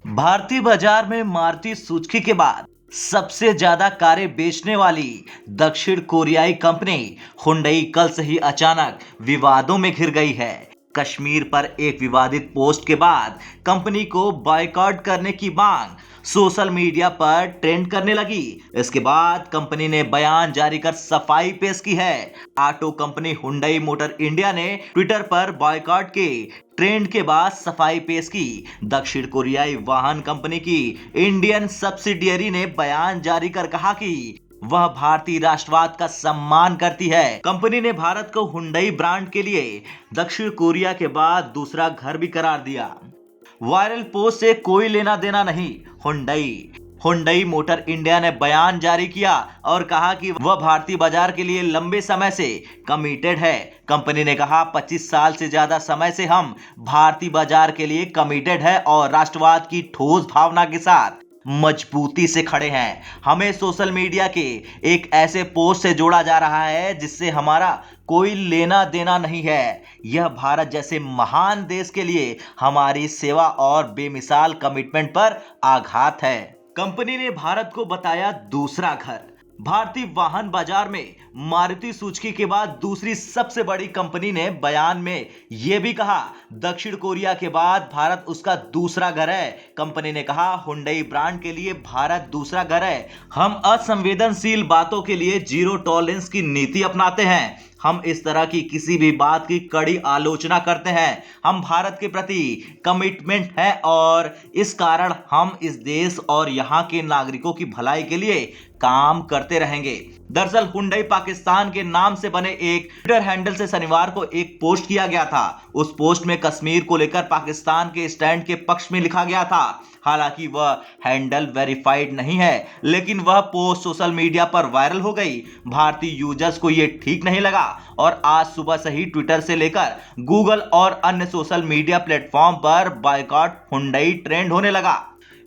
भारतीय बाजार में मारुति सुजुकी के बाद सबसे ज्यादा कारें बेचने वाली दक्षिण कोरियाई कंपनी हुंडई कल से ही अचानक विवादों में घिर गई है। कश्मीर पर एक विवादित पोस्ट के बाद कंपनी को बॉयकॉट करने की मांग सोशल मीडिया पर ट्रेंड करने लगी। इसके बाद कंपनी ने बयान जारी कर सफाई पेश की है। Auto company Hyundai motor India ने ट्विटर पर बॉयकॉट के ट्रेंड के बाद सफाई पेश की। दक्षिण कोरियाई वाहन कंपनी की इंडियन सब्सिडियरी ने बयान जारी कर कहा कि वह भारतीय राष्ट्रवाद का सम्मान करती है। कंपनी ने भारत को हुंडई ब्रांड के लिए दक्षिण कोरिया के बाद दूसरा घर भी करार दिया। वायरल पोस्ट से कोई लेना देना नहीं। हुंडई मोटर इंडिया ने बयान जारी किया और कहा कि वह भारतीय बाजार के लिए लंबे समय से कमिटेड है। कंपनी ने कहा 25 साल से ज्यादा समय से हम भारतीय बाजार के लिए कमिटेड है और राष्ट्रवाद की ठोस भावना के साथ मजबूती से खड़े हैं। हमें सोशल मीडिया के एक ऐसे पोस्ट से जोड़ा जा रहा है जिससे हमारा कोई लेना देना नहीं है। यह भारत जैसे महान देश के लिए हमारी सेवा और बेमिसाल कमिटमेंट पर आघात है। कंपनी ने भारत को बताया दूसरा घर। भारतीय वाहन बाजार में मारुति सुजुकी के बाद दूसरी सबसे बड़ी कंपनी ने बयान में यह भी कहा, दक्षिण कोरिया के बाद भारत उसका दूसरा घर है। कंपनी ने कहा, हुंडई ब्रांड के लिए भारत दूसरा घर है। हम असंवेदनशील बातों के लिए जीरो टॉलरेंस की नीति अपनाते हैं। हम इस तरह की किसी भी बात की कड़ी आलोचना करते हैं। हम भारत के प्रति कमिटमेंट है और इस कारण हम इस देश और यहाँ के नागरिकों की भलाई के लिए काम करते रहेंगे। दरअसल हुंडई पाकिस्तान के नाम से बने एक ट्विटर हैंडल से शनिवार को एक पोस्ट किया गया था। उस पोस्ट में कश्मीर को लेकर पाकिस्तान के स्टैंड के पक्ष में लिखा गया था। हालांकि वह हैंडल वेरीफाइड नहीं है, लेकिन वह पोस्ट सोशल मीडिया पर वायरल हो गई। भारतीय यूजर्स को यह ठीक नहीं लगा और आज सुबह से ही ट्विटर से लेकर गूगल और अन्य सोशल मीडिया प्लेटफॉर्म पर बॉयकॉट हुंडई ट्रेंड होने लगा।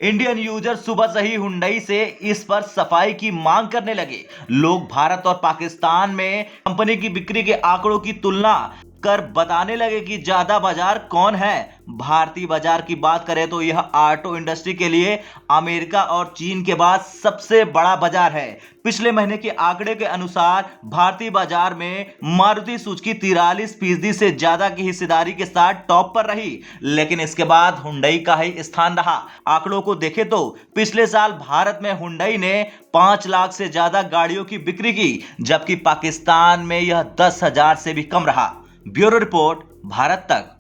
इंडियन यूजर सुबह से ही हुंडई से इस पर सफाई की मांग करने लगे। लोग भारत और पाकिस्तान में कंपनी की बिक्री के आंकड़ों की तुलना कर बताने लगे कि ज्यादा बाजार कौन है। भारतीय बाजार की बात करें तो यह ऑटो इंडस्ट्री के लिए अमेरिका और चीन के बाद सबसे बड़ा बाजार है। पिछले महीने के आंकड़े के अनुसार भारतीय बाजार में मारुति सुजुकी 43% से ज्यादा की हिस्सेदारी के साथ टॉप पर रही, लेकिन इसके बाद हुंडई का ही स्थान रहा। आंकड़ों को देखें तो पिछले साल भारत में हुंडई ने 5 लाख से ज्यादा गाड़ियों की बिक्री की, जबकि पाकिस्तान में यह 10,000 से भी कम रहा। ब्यूरो रिपोर्ट, भारत तक।